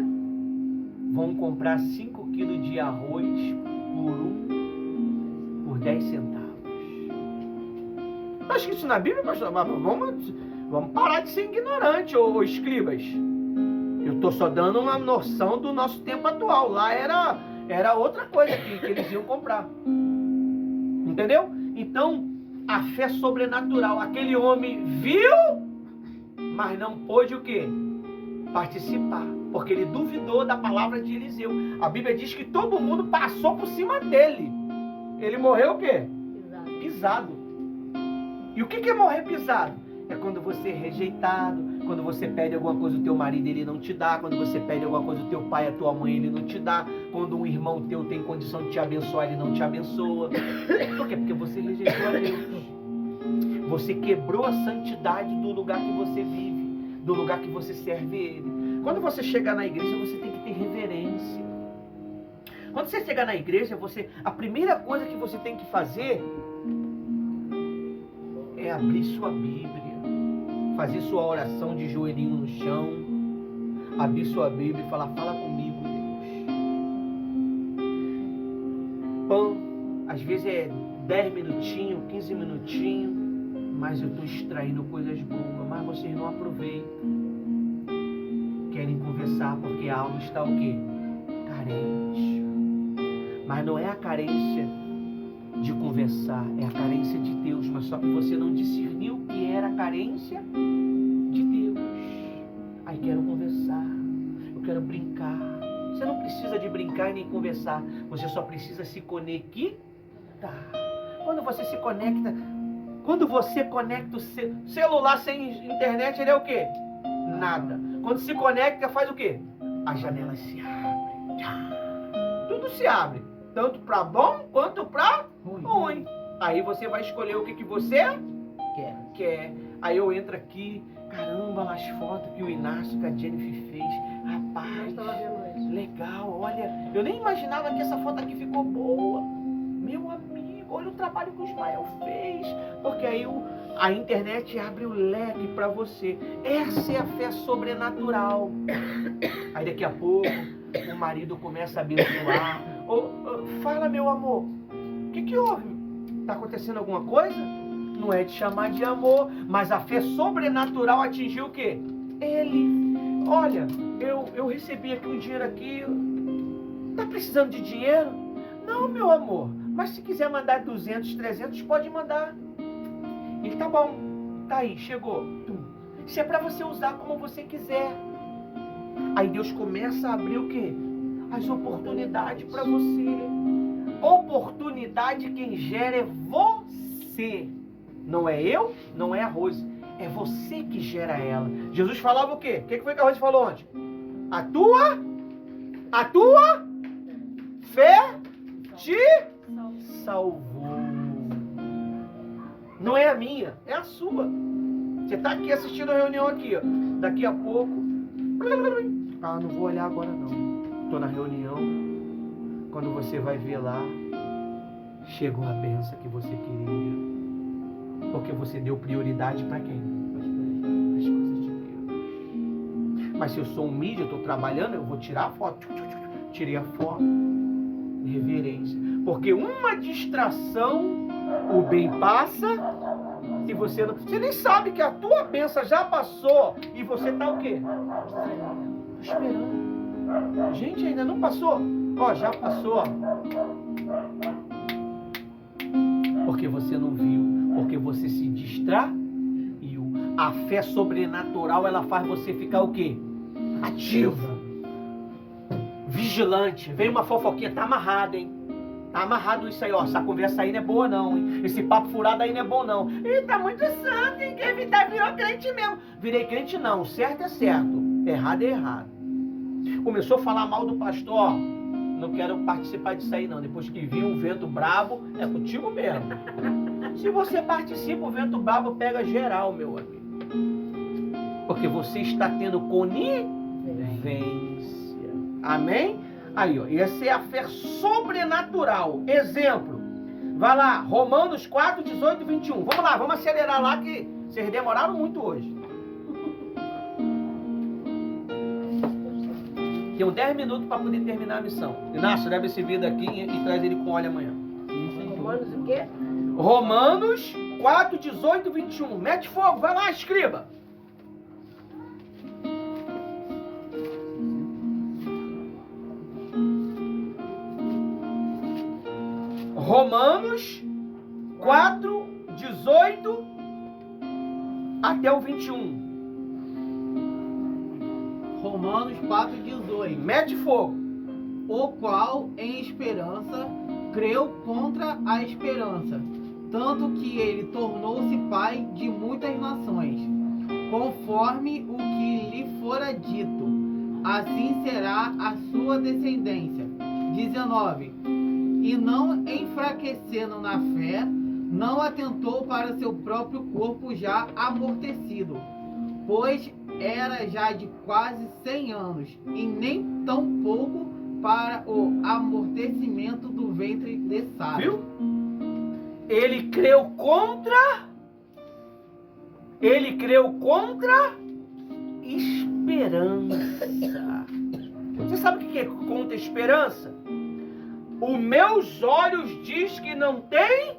vão comprar 5 quilos de arroz por 10 centavos. Está escrito isso na Bíblia, pastor? Vamos parar de ser ignorante, ô escribas. Eu estou só dando uma noção do nosso tempo atual. Lá era outra coisa que eles iam comprar. Entendeu? Então, a fé sobrenatural. Aquele homem viu, mas não pôde o quê? Participar. Porque ele duvidou da palavra de Eliseu. A Bíblia diz que todo mundo passou por cima dele. Ele morreu o quê? Pisado. E o que é morrer pisado? É quando você é rejeitado, quando você pede alguma coisa do teu marido ele não te dá, quando você pede alguma coisa do teu pai, a tua mãe ele não te dá, quando um irmão teu tem condição de te abençoar, ele não te abençoa. Por quê? Porque você rejeitou a Deus. Você quebrou a santidade do lugar que você vive, do lugar que você serve ele. Quando você chegar na igreja, você tem que ter reverência. Quando você chegar na igreja, a primeira coisa que você tem que fazer é abrir sua Bíblia, fazer sua oração de joelhinho no chão, abrir sua Bíblia e falar, fala comigo, Deus. Pão, às vezes é 10 minutinhos, 15 minutinhos, mas eu estou extraindo coisas boas, mas vocês não aproveitam. Querem conversar porque a alma está o quê? Carente. Mas não é a carência de conversar, é a carência de Deus, mas só que você não discerniu que era a carência de Deus. Aí quero conversar, eu quero brincar. Você não precisa de brincar e nem conversar, você só precisa se conectar. Quando você se conecta, quando você conecta o celular sem internet, ele é o quê? Nada. Quando se conecta, faz o quê? As janelas se abrem. Tudo se abre. Tanto para bom quanto para ruim. Aí você vai escolher o que você quer. Aí eu entro aqui, caramba, as fotos que o Inácio, que a Jennifer fez. Rapaz, legal, olha. Eu nem imaginava que essa foto aqui ficou boa. Meu amigo, olha o trabalho que o Ismael fez. Porque aí a internet abre o leque para você. Essa é a fé sobrenatural. Aí daqui a pouco o marido começa a abençoar. Fala, meu amor, o que houve? Está acontecendo alguma coisa? Não é de chamar de amor, mas a fé sobrenatural atingiu o quê? Ele. Olha, eu recebi aqui um dinheiro aqui. Tá precisando de dinheiro? Não, meu amor, mas se quiser mandar 200, 300, pode mandar. Ele, tá bom, tá aí, chegou. Isso é para você usar como você quiser. Aí Deus começa a abrir o quê? As oportunidades para você. Oportunidade quem gera é você. Não é eu, não é a Rose. É você que gera ela. Jesus falava o quê? O que foi que a Rose falou ontem? A tua fé te salvou. Não é a minha, é a sua. Você está aqui assistindo a reunião aqui, ó. Daqui a pouco. Não vou olhar agora não. Estou na reunião. Quando você vai ver lá, chegou a bênção que você queria. Porque você deu prioridade para quem? As coisas de Deus. Mas se eu sou um mídia, eu estou trabalhando, eu vou tirar a foto. Tirei a foto. Reverência. Porque uma distração, o bem passa, e você não. Você nem sabe que a tua bênção já passou e você está o quê? Estou esperando. Gente, ainda não passou? Ó, já passou, ó. Porque você não viu, porque você se distraiu. A fé sobrenatural, ela faz você ficar o quê? Ativo. Vigilante. Vem uma fofoquinha, tá amarrado, hein? Tá amarrado isso aí, ó. Essa conversa aí não é boa não, hein? Esse papo furado aí não é bom não. Ih, tá muito santo, hein? Quem virou crente mesmo. Virei crente não, certo é certo. Errado é errado. Começou a falar mal do pastor, ó. não quero participar disso aí não. Depois que viu o vento brabo, é contigo mesmo. Se você participa, o vento brabo pega geral, meu amigo. Porque você está tendo conivência. Amém? Aí, ó, essa é a fé sobrenatural. Exemplo. Vai lá, Romanos 4, 18 e 21. Vamos lá, vamos acelerar lá que vocês demoraram muito hoje. Tenho 10 minutos para poder terminar a missão. Inácio, leva esse vídeo aqui e traz ele com óleo amanhã. Romanos o quê? Romanos 4, 18 e 21. Mete fogo, vai lá, escriba. Romanos 4, 18 até o 21. Romanos 4,18. Mete fogo. O qual, em esperança, creu contra a esperança, tanto que ele tornou-se pai de muitas nações, conforme o que lhe fora dito. Assim será a sua descendência. 19. E não enfraquecendo na fé, não atentou para seu próprio corpo já amortecido, pois era já de quase 100 anos, e nem tão pouco para o amortecimento do ventre de Sara. Viu? Ele creu contra esperança. Você sabe o que é contra esperança? Os meus olhos diz que não tem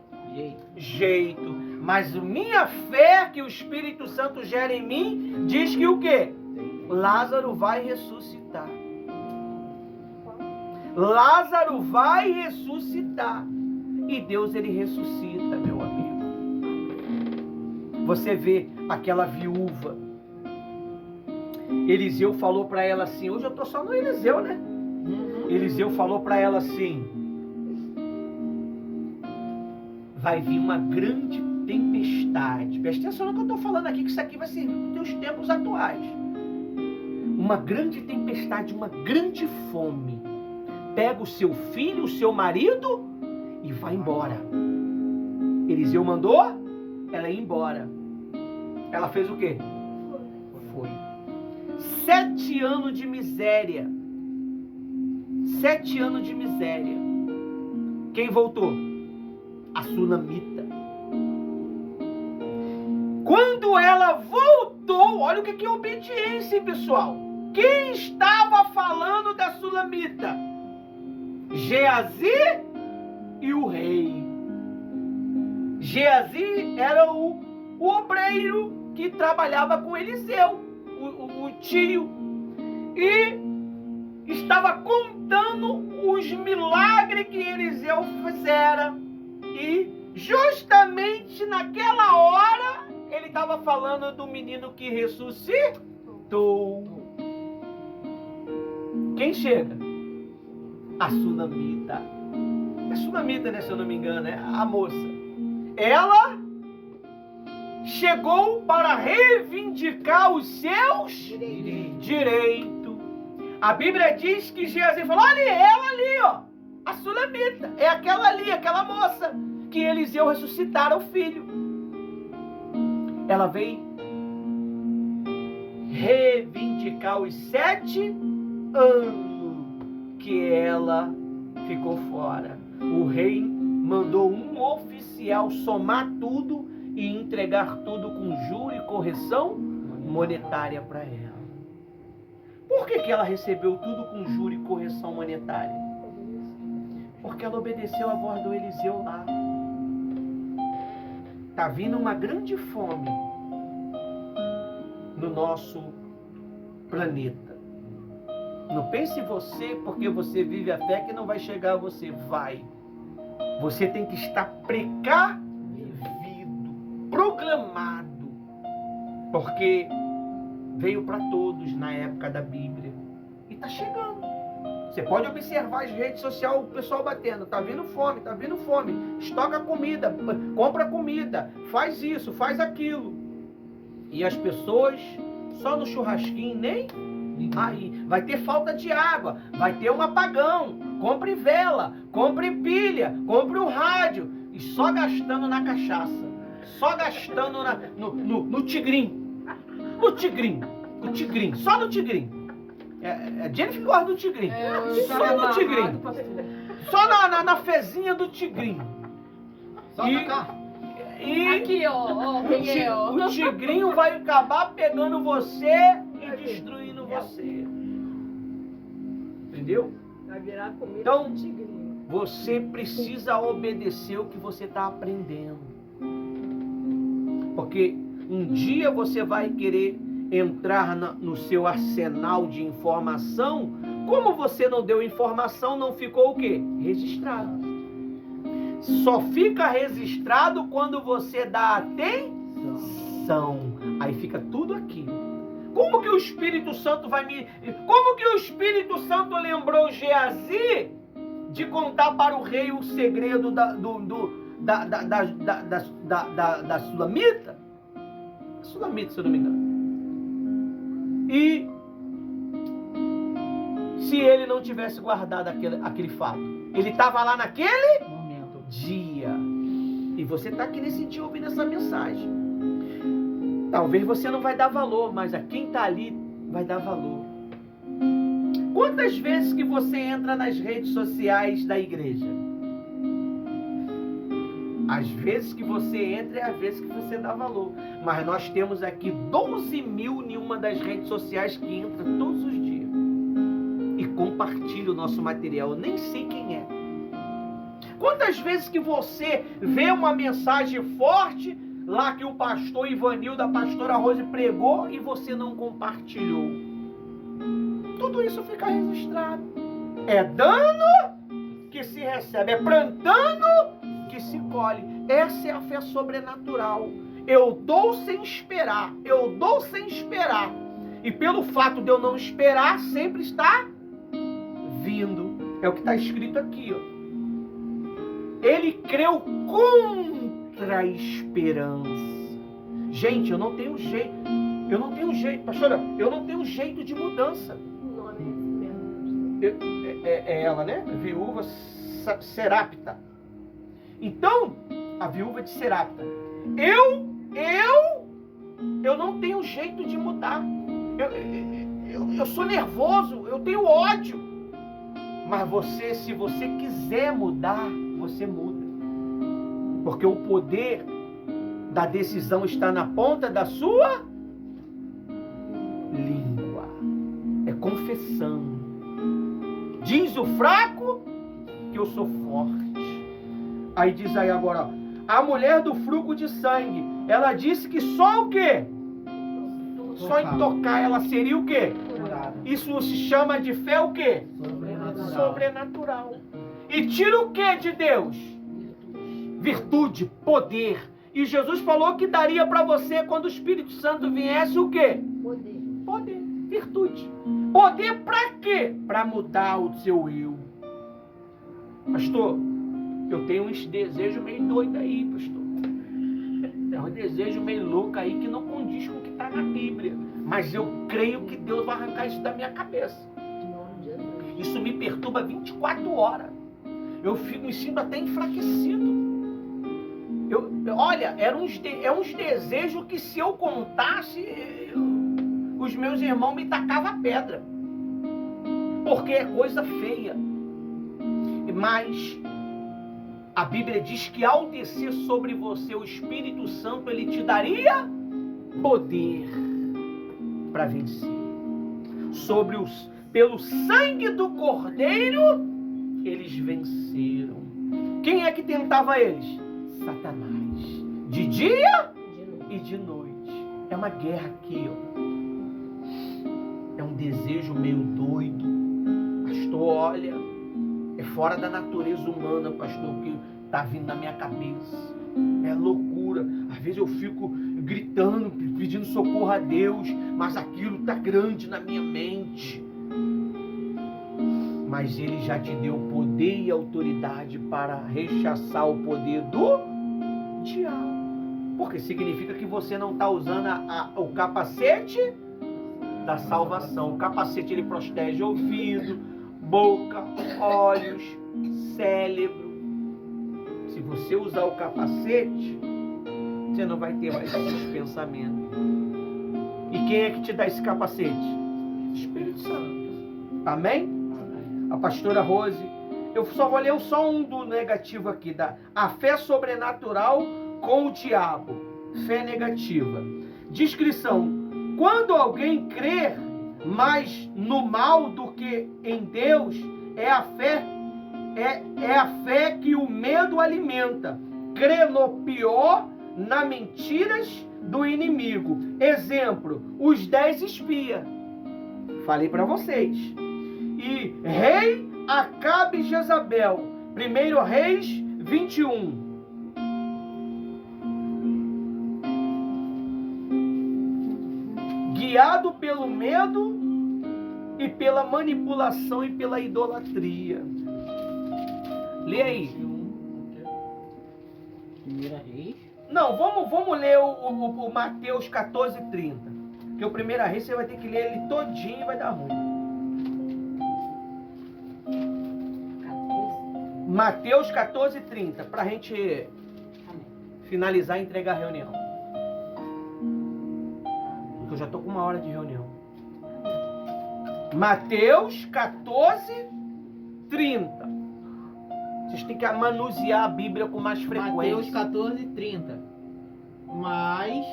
jeito, mas minha fé que o Espírito Santo gera em mim diz que o quê? Lázaro vai ressuscitar. Lázaro vai ressuscitar. E Deus, ele ressuscita, meu amigo. Você vê aquela viúva. Eliseu falou para ela assim, hoje eu tô só no Eliseu, né? Eliseu falou para ela assim, vai vir uma grande tempestade. Presta atenção no que eu estou falando aqui, que isso aqui vai ser dos tempos atuais. Uma grande tempestade, uma grande fome. Pega o seu filho, o seu marido e vai embora. Eliseu mandou ela ir embora. Ela fez o quê? Foi. 7 anos de miséria. 7 anos de miséria. Quem voltou? A sunamita. Quando ela voltou, olha o que é obediência, pessoal. Quem estava falando da sunamita? Geazi e o rei. Geazi era o obreiro que trabalhava com Eliseu, o tio. E estava contando os milagres que Eliseu fizera. E justamente naquela hora ele estava falando do menino que ressuscitou. Quem chega? A sunamita. É sunamita, né? Se eu não me engano, é a moça. Ela chegou para reivindicar os seus direitos. A Bíblia diz que Geazi falou, olha ela ali, ó. A sunamita. É aquela ali, aquela moça que Eliseu ressuscitara o filho. Ela veio reivindicar os 7 anos que ela ficou fora. O rei mandou um oficial somar tudo e entregar tudo com juro e correção monetária para ela. Por que ela recebeu tudo com juro e correção monetária? Porque ela obedeceu a voz do Eliseu lá. Está vindo uma grande fome no nosso planeta. Não pense você, porque você vive a fé, que não vai chegar a você. Vai. Você tem que estar precavido, proclamado. Porque veio para todos na época da Bíblia. E está chegando. Você pode observar as redes sociais, o pessoal batendo. Está vindo fome, está vindo fome. Estoca comida, compra comida. Faz isso, faz aquilo. E as pessoas só no churrasquinho nem Aí vai ter falta de água, vai ter um apagão. Compre vela, compre pilha, compre um rádio. E só gastando na cachaça, só gastando no tigrinho. No tigrinho, só no tigrinho. É Jennifer gosta do tigrinho. Só no tigrinho. Só na fezinha do tigrinho. Só E- tacar. E Aqui, ó, quem é, ó. o tigrinho vai acabar pegando você e destruindo você. Entendeu? Vai virar comida Então, do tigrinho. Você precisa obedecer o que você está aprendendo. Porque um dia você vai querer entrar no seu arsenal de informação. Como você não deu informação, não ficou o quê? Registrado. Só fica registrado quando você dá atenção. Aí fica tudo aqui. Como que o Espírito Santo vai me... Como que o Espírito Santo lembrou Geazi de contar para o rei o segredo da Sulamita? Sulamita, se eu não me engano. E se ele não tivesse guardado aquele fato? Ele estava lá naquele Momento. dia. E você está aqui nesse dia ouvindo essa mensagem. Talvez você não vai dar valor, mas a quem está ali vai dar valor. Quantas vezes que você entra nas redes sociais da igreja? Às vezes que você entra é às vezes que você dá valor. Mas nós temos aqui 12 mil em uma das redes sociais que entra todos os dias. E compartilha o nosso material. Eu nem sei quem é. Quantas vezes que você vê uma mensagem forte lá que o pastor Ivanil da pastora Rose pregou e você não compartilhou? Tudo isso fica registrado. É dano que se recebe, é plantando que se colhe. Essa é a fé sobrenatural. Eu dou sem esperar, eu dou sem esperar. E pelo fato de eu não esperar, sempre está vindo. É o que está escrito aqui, ó. Ele creu contra a esperança. Gente, eu não tenho jeito. Eu não tenho jeito, pastora, eu não tenho jeito de mudança. O nome é esse mesmo. É ela, né? Viúva Serapta. Então, a viúva de Serapta. Eu não tenho jeito de mudar. Eu sou nervoso, eu tenho ódio. Mas você, se você quiser mudar, você muda. Porque o poder da decisão está na ponta da sua língua. É confessando. Diz o fraco que eu sou forte. Aí diz aí agora, ó, a mulher do fluxo de sangue, ela disse que só o quê? Só em tocar ela seria o quê? Curado. Isso se chama de fé o quê? Sobrenatural. Sobrenatural. E tira o que de Deus? Virtude, poder. E Jesus falou que daria para você quando o Espírito Santo viesse o quê? Poder. Poder, virtude. Poder para quê? Para mudar o seu eu. Pastor, eu tenho uns desejos meio doidos aí, pastor. É um desejo meio louco aí que não condiz com o que está na Bíblia. Mas eu creio que Deus vai arrancar isso da minha cabeça. Em nome de Jesus. Isso me perturba 24 horas. Eu me sinto até enfraquecido. Olha, é uns desejos que se eu contasse, os meus irmãos me tacavam pedra. Porque é coisa feia. Mas a Bíblia diz que ao descer sobre você o Espírito Santo, ele te daria poder para vencer. Pelo sangue do Cordeiro, eles venceram. Quem é que tentava eles? Satanás. De dia e de noite. É uma guerra aqui, ó. É um desejo meio doido. Pastor, olha, é fora da natureza humana, pastor, que tá vindo na minha cabeça. É loucura. Às vezes eu fico gritando, pedindo socorro a Deus, mas aquilo tá grande na minha mente. Mas Ele já te deu poder e autoridade para rechaçar o poder do diabo. Porque significa que você não está usando o capacete da salvação. O capacete ele protege ouvido, boca, olhos, cérebro. Se você usar o capacete, você não vai ter mais esses pensamentos. E quem é que te dá esse capacete? Espírito Santo. Amém? A pastora Rose, eu só vou ler só um do negativo aqui, a fé sobrenatural com o diabo. Fé negativa. Descrição: quando alguém crê mais no mal do que em Deus, é a fé que o medo alimenta. Crê no pior, nas mentiras do inimigo. Exemplo, os 10 espias. Falei para vocês. E rei Acabe e Jezabel. 1 Reis 21. Guiado pelo medo e pela manipulação e pela idolatria. Lê aí. 1 Reis. Não, vamos ler o Mateus 14:30. Porque o 1 Reis você vai ter que ler ele todinho e vai dar ruim. Mateus 14:30, pra gente finalizar e entregar a reunião. Porque eu já tô com 1 hora de reunião. Mateus 14:30. Vocês têm que manusear a Bíblia com mais Mateus frequência. 14:30. Mas,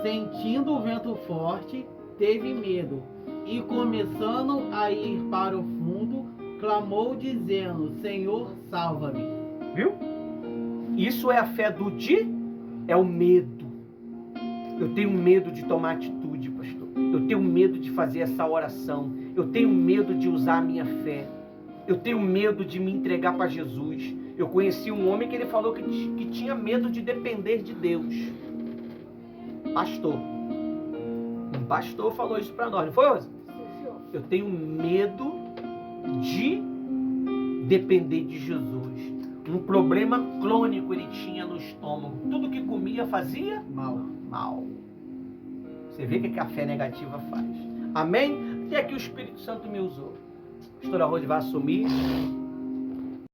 sentindo o vento forte, teve medo, e começando a ir para o fundo, clamou dizendo: Senhor, salva-me. Viu? Isso é a fé é o medo. Eu tenho medo de tomar atitude, pastor. Eu tenho medo de fazer essa oração. Eu tenho medo de usar a minha fé. Eu tenho medo de me entregar para Jesus. Eu conheci um homem que ele falou que tinha medo de depender de Deus. Pastor. Um pastor falou isso para nós, não foi, Rosa? Eu tenho medo de depender de Jesus. Um problema crônico ele tinha no estômago. Tudo que comia fazia mal. Você vê o que a fé negativa faz. Amém? E aqui o Espírito Santo me usou. A pastora Rose vai assumir.